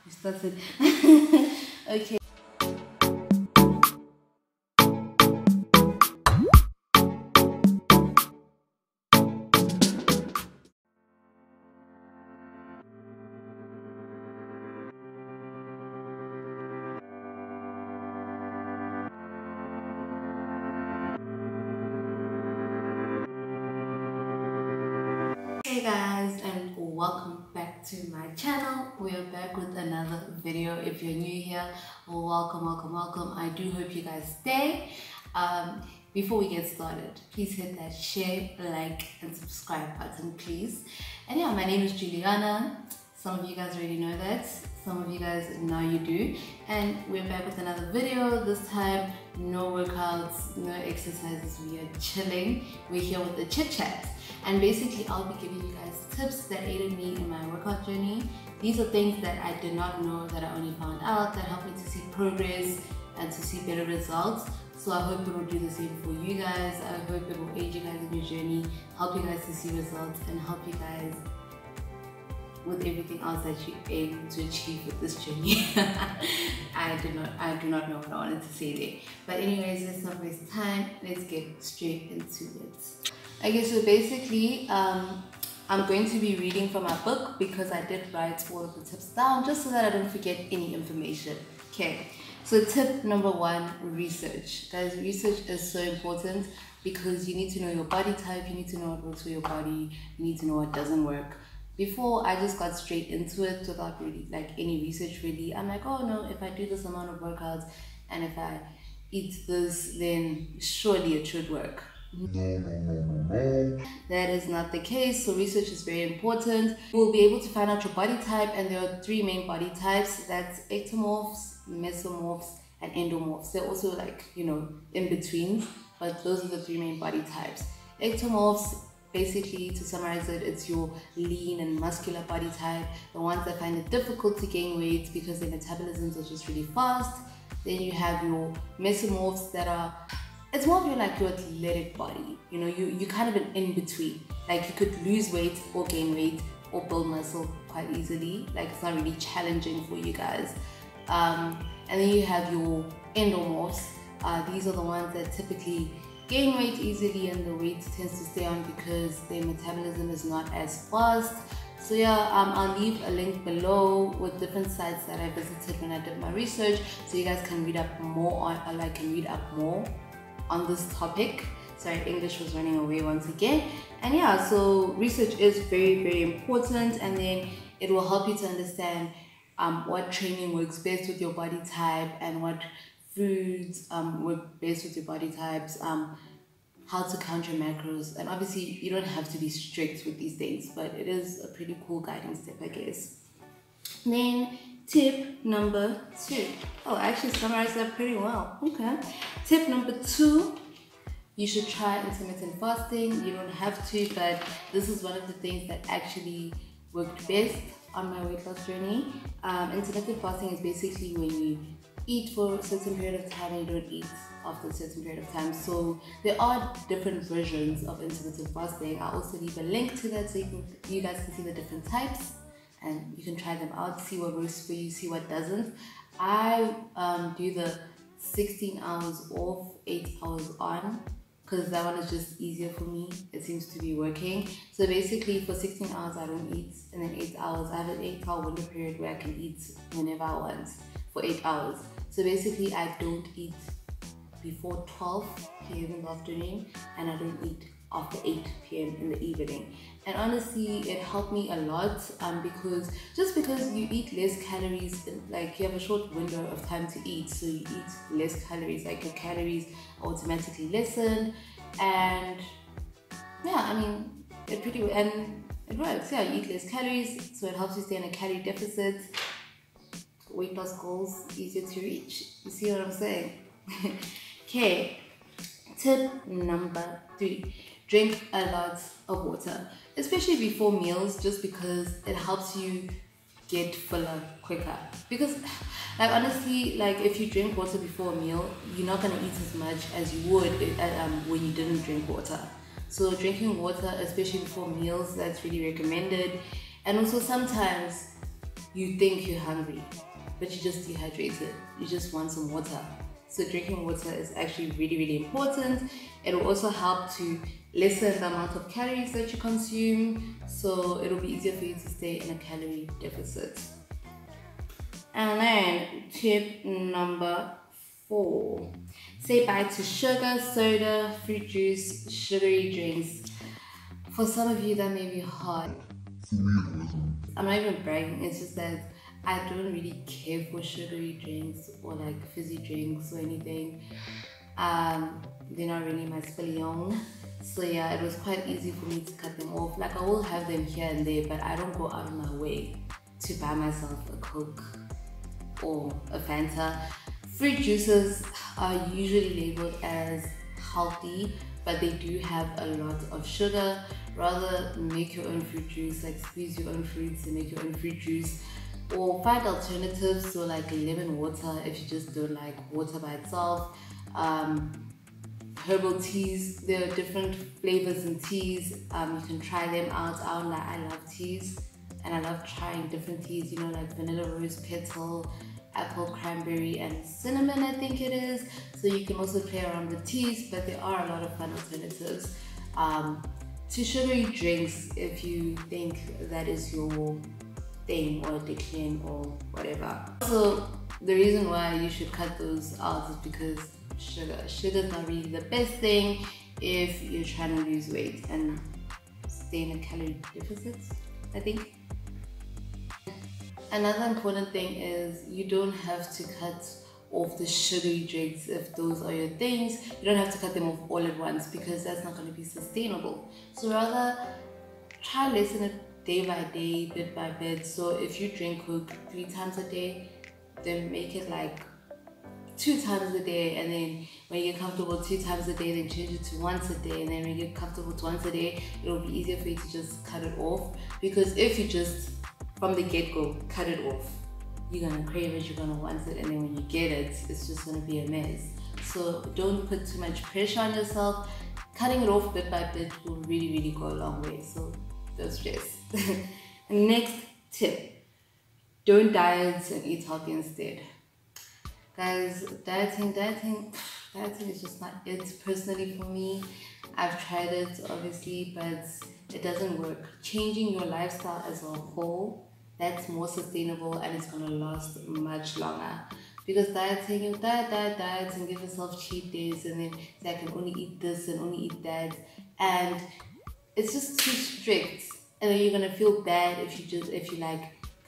We started. Okay. Hey guys, and welcome back to my channel. We are back with another video. If you're new here, welcome. I do hope you guys stay. Before we get started, please hit that share, like and subscribe button, please. And yeah, my name is Juliana. Some of you guys already know that, some of you guys now you do. And we're back with another video. This time no workouts, no exercises, we are chilling. We're here with the chit chat. And basically I'll be giving you guys tips that aided me in my workout journey. These are things that I did not know, that I only found out, that helped me to see progress and to see better results. So I hope it will do the same for you guys. I hope it will aid you guys in your journey, help you guys to see results, and help you guys with everything else that you aim to achieve with this journey. I do not know what I wanted to say there. But anyways, let's not waste time. Let's get straight into it. Okay, so basically, I'm going to be reading from my book because I did write all of the tips down just so that I don't forget any information. Okay, so tip number one, research. Guys, research is so important because you need to know your body type, you need to know what works for your body, you need to know what doesn't work. Before, I just got straight into it without really like any research really. I'm like, oh no, if I do this amount of workouts and if I eat this, then surely it should work. No. That is not the case. So research is very important. You will be able to find out your body type, and there are three main body types. That's ectomorphs, mesomorphs, and endomorphs. They're also like, you know, in between, but those are the three main body types. Ectomorphs, basically, to summarize it, it's your lean and muscular body type, the ones that find it difficult to gain weight because their metabolisms are just really fast. Then you have your mesomorphs that are, it's more of your like your athletic body, you know, you kind of an in-between, like you could lose weight or gain weight or build muscle quite easily, like it's not really challenging for you guys. And then you have your endomorphs. These are the ones that typically gain weight easily and the weight tends to stay on because their metabolism is not as fast. So yeah, I'll leave a link below with different sites that I visited when I did my research, so you guys can read up more on this topic. Sorry, English was running away once again. And yeah, so research is very important, and then it will help you to understand what training works best with your body type and what foods work best with your body types, how to count your macros. And obviously you don't have to be strict with these things, but it is a pretty cool guiding step, I guess. Then tip number two. Oh, I actually summarized that pretty well. Okay. Tip number two, you should try intermittent fasting. You don't have to, but this is one of the things that actually worked best on my weight loss journey. Intermittent fasting is basically when you eat for a certain period of time and you don't eat after a certain period of time. So there are different versions of intermittent fasting. I'll also leave a link to that so you guys can see the different types and you can try them out, see what works for you, see what doesn't. I do the 16 hours off, 8 hours on, because that one is just easier for me. It seems to be working. So basically for 16 hours I don't eat, and then 8 hours, I have an 8-hour window period where I can eat whenever I want for 8 hours. So basically I don't eat before 12 p.m. in the afternoon, and I don't eat after 8 p.m. in the evening. And honestly, it helped me a lot because you eat less calories, like you have a short window of time to eat, so you eat less calories, like your calories are automatically lessened. And yeah, I mean, it works. Yeah, you eat less calories, so it helps you stay in a calorie deficit. Weight loss goals easier to reach. You see what I'm saying? Okay, tip number three, drink a lot of water, especially before meals, just because it helps you get fuller quicker. Because like honestly, like if you drink water before a meal, you're not going to eat as much as you would when you didn't drink water. So drinking water, especially before meals, that's really recommended. And also sometimes you think you're hungry, but you're just dehydrated. You just want some water. So drinking water is actually really, really important. It will also help to lessen the amount of calories that you consume, so it'll be easier for you to stay in a calorie deficit. And then tip number 4, say bye to sugar, soda, fruit juice, sugary drinks. For some of you that may be hard. I'm not even bragging, it's just that I don't really care for sugary drinks or like fizzy drinks or anything. They're not really my spillion. So yeah, it was quite easy for me to cut them off. Like I will have them here and there, but I don't go out of my way to buy myself a Coke or a Fanta. Fruit juices are usually labeled as healthy, but they do have a lot of sugar. Rather make your own fruit juice, like squeeze your own fruits and make your own fruit juice, or find alternatives, so like lemon water if you just don't like water by itself. Herbal teas, there are different flavors in teas. You can try them out. I love teas and I love trying different teas, you know, like vanilla rose petal, apple cranberry and cinnamon, I think it is. So you can also play around with teas, but there are a lot of fun alternatives to sugary drinks if you think that is your thing or addiction or whatever. So the reason why you should cut those out is because sugar is not really the best thing if you're trying to lose weight and stay in a calorie deficit, I think. Another important thing is you don't have to cut off the sugary drinks if those are your things. You don't have to cut them off all at once because that's not going to be sustainable. So rather try lessen it day by day, bit by bit. So if you drink Coke 3 times a day, then make it like 2 times a day, and then when you get comfortable 2 times a day, then change it to once a day, and then when you get comfortable to once a day, it'll be easier for you to just cut it off. Because if you just from the get-go cut it off, you're gonna crave it, you're gonna want it, and then when you get it, it's just gonna be a mess. So don't put too much pressure on yourself. Cutting it off bit by bit will really, really go a long way. So don't stress. Next tip, don't diet and eat healthy instead. Guys, dieting is just not it personally for me. I've tried it obviously, but it doesn't work. Changing your lifestyle as a whole, that's more sustainable and it's gonna last much longer. Because dieting, you diet and give yourself cheat days and then say I can only eat this and only eat that, and it's just too strict. And then you're gonna feel bad if you like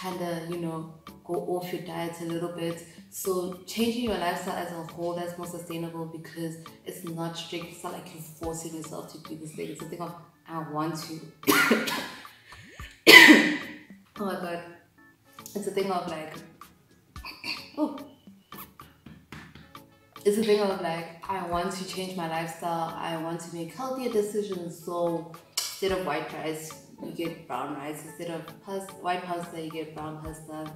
kinda, you know, go off your diet a little bit. So changing your lifestyle as a whole, that's more sustainable because it's not strict. It's not like you're forcing yourself to do this thing. It's a thing of I want to. Oh my god. It's a thing of like, it's a thing of like, I want to change my lifestyle. I want to make healthier decisions. So instead of white rice, you get brown rice. Instead of white pasta, you get brown pasta.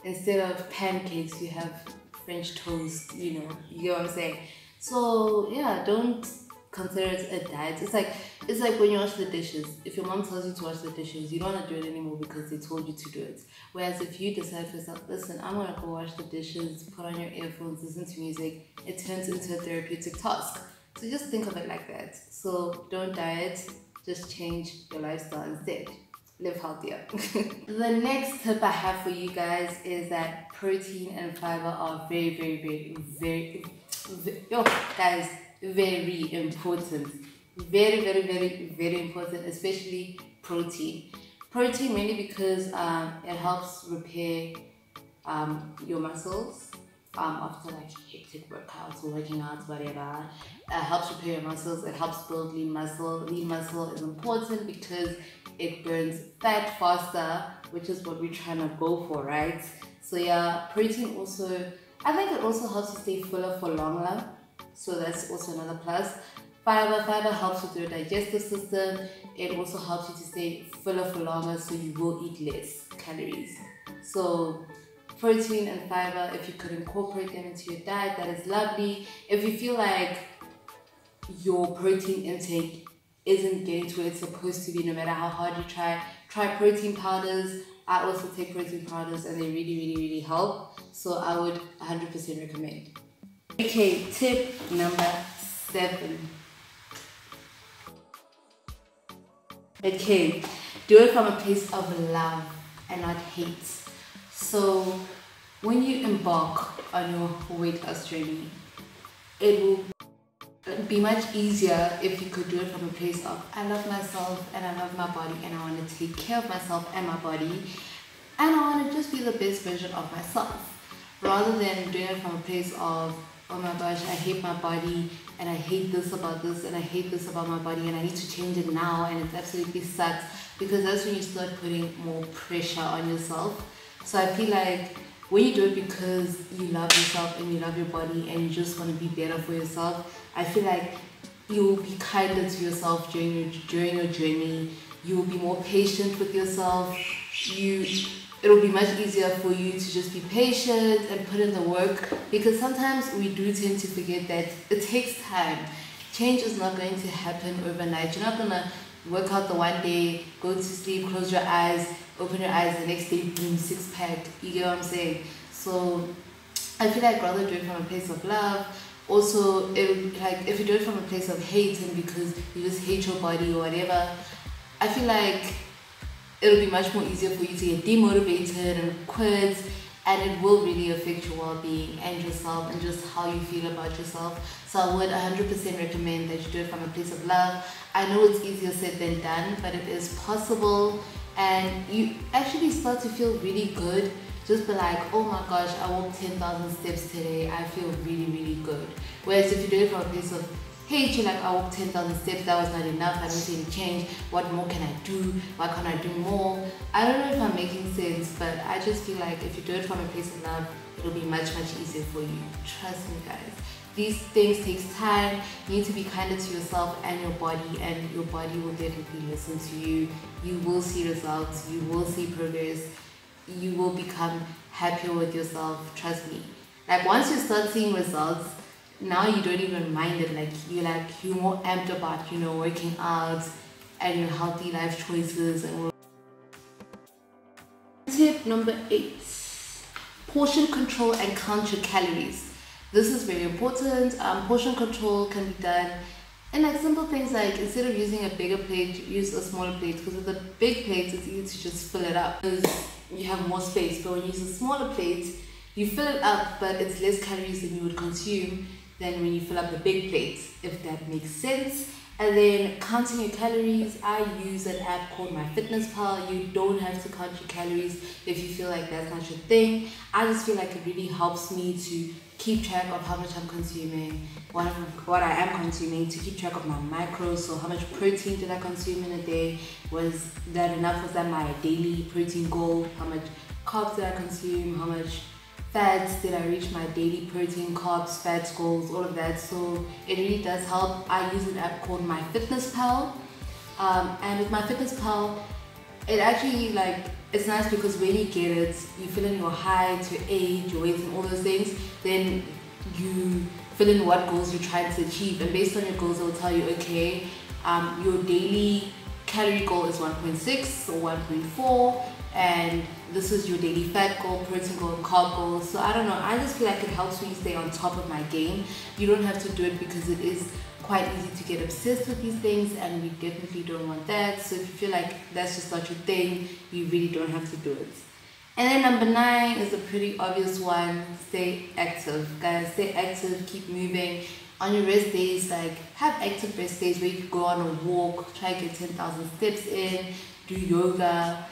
Instead of pancakes, you have French toast, you know, you get what I'm saying? So yeah, don't consider it a diet. It's like when you wash the dishes. If your mom tells you to wash the dishes, you don't want to do it anymore because they told you to do it. Whereas if you decide for yourself, listen, I'm gonna go wash the dishes, put on your earphones, listen to music, it turns into a therapeutic task. So just think of it like that. So don't diet, just change your lifestyle instead. Live healthier. The next tip I have for you guys is that protein and fiber are very guys, very important. Very important, especially protein. Protein mainly because it helps repair your muscles after like hectic workouts or working out, whatever. It helps repair your muscles. It helps build lean muscle. Lean muscle is important because it burns fat faster, which is what we're trying to go for, right? So yeah, protein also, I think it also helps you stay fuller for longer. So that's also another plus. Fiber helps with your digestive system. It also helps you to stay fuller for longer, so you will eat less calories. So protein and fiber, if you could incorporate them into your diet, that is lovely. If you feel like your protein intake isn't getting to where it's supposed to be, no matter how hard you try protein powders I also take protein powders and they really help. So I would 100% recommend. Okay, tip number 7. Okay, do it from a place of love and not hate. So when you embark on your weight loss journey, it will be much easier if you could do it from a place of I love myself and I love my body and I want to take care of myself and my body and I want to just be the best version of myself, rather than doing it from a place of oh my gosh, I hate my body and I hate this about this and I hate this about my body and I need to change it now and it absolutely sucks, because that's when you start putting more pressure on yourself. So I feel like when you do it because you love yourself and you love your body and you just want to be better for yourself, I feel like you will be kinder to yourself during your journey. You will be more patient with yourself. It'll be much easier for you to just be patient and put in the work, because sometimes we do tend to forget that it takes time. Change is not going to happen overnight. You're not gonna work out the one day, go to sleep, close your eyes, open your eyes, the next day, boom, 6-pack. You get what I'm saying? So I feel like rather do it from a place of love. Also, like if you do it from a place of hate and because you just hate your body or whatever, I feel like it'll be much more easier for you to get demotivated and quit, and it will really affect your well-being and yourself and just how you feel about yourself. So I would 100% recommend that you do it from a place of love. I know it's easier said than done, but it is possible, and you actually start to feel really good. Just be like, oh my gosh, I walked 10,000 steps today, I feel really good. Whereas if you do it from a place of hate, you're like, I walked 10,000 steps, that was not enough, I don't see any change, what more can I do, why can't I do more? I don't know if I'm making sense, but I just feel like if you do it from a place of love, it'll be much easier for you. Trust me guys, these things take time. You need to be kinder to yourself and your body will definitely listen to you. You will see results, you will see progress, you will become happier with yourself, trust me. Like once you start seeing results, now you don't even mind it. Like you're more amped about, working out and your healthy life choices and all. Tip number 8, portion control and count your calories. This is very important. Portion control can be done in like simple things, like instead of using a bigger plate, use a smaller plate, because with a big plate it's easy to just fill it up because you have more space. But when you use a smaller plate, you fill it up but it's less calories than you would consume than when you fill up the big plates, if that makes sense. And then counting your calories, I use an app called MyFitnessPal. You don't have to count your calories if you feel like that's not your thing. I just feel like it really helps me to keep track of how much I'm consuming, what I am consuming, to keep track of my macros. So how much protein did I consume in a day? Was that enough? Was that my daily protein goal? How much carbs did I consume? How much fats did I reach my daily protein, carbs, fats goals, all of that. So it really does help. I use an app called MyFitnessPal, and with MyFitnessPal, it actually it's nice because when you get it, you fill in your height, your age, your weight, and all those things. Then you fill in what goals you're trying to achieve, and based on your goals, it will tell you, okay, your daily calorie goal is 1.6 or 1.4, and this is your daily fat goal, protein goal, and carb goal. So I don't know, I just feel like it helps me stay on top of my game. You don't have to do it because it is quite easy to get obsessed with these things, and we definitely don't want that. So if you feel like that's just not your thing, you really don't have to do it. And then number 9 is a pretty obvious one. Stay active, guys. Stay active, keep moving. On your rest days, have active rest days where you can go on a walk, try to get 10,000 steps in, do yoga.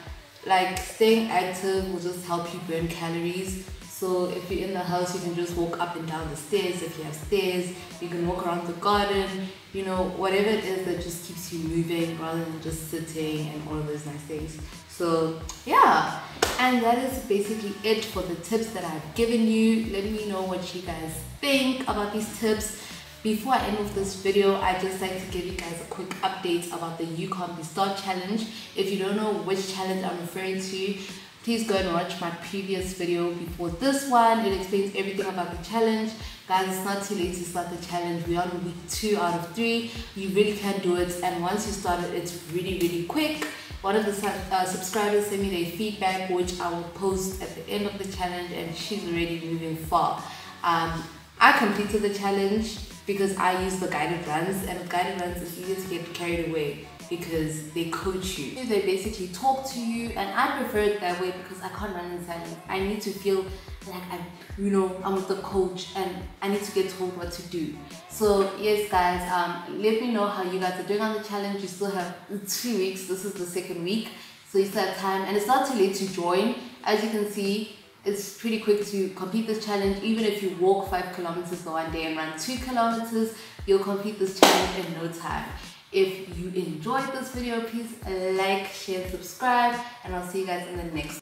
Staying active will just help you burn calories. So if you're in the house, you can just walk up and down the stairs. If you have stairs, you can walk around the garden, whatever it is that just keeps you moving rather than just sitting and all of those nice things. So yeah, and that is basically it for the tips that I've given you. Let me know what you guys think about these tips. Before I end with this video, I'd just like to give you guys a quick update about the You Can't Be Stopped challenge. If you don't know which challenge I'm referring to, please go and watch my previous video before this one. It explains everything about the challenge. Guys, it's not too late to start the challenge. We're on week 2 out of 3. You really can do it, and once you start it, it's really quick. one of the subscribers sent me their feedback, which I will post at the end of the challenge, and she's already moving far. I completed the challenge because I use the guided runs, and with guided runs it's easy to get carried away because they coach you. They basically talk to you, and I prefer it that way because I can't run in silence. I need to feel like I'm with the coach and I need to get told what to do. So yes guys, let me know how you guys are doing on the challenge. You still have 2 weeks. This is the second week, so you still have time, and it's not too late to join. As you can see, it's pretty quick to complete this challenge. Even if you walk 5 kilometers the one day and run 2 kilometers, you'll complete this challenge in no time. If you enjoyed this video, please like, share, subscribe, and I'll see you guys in the next one.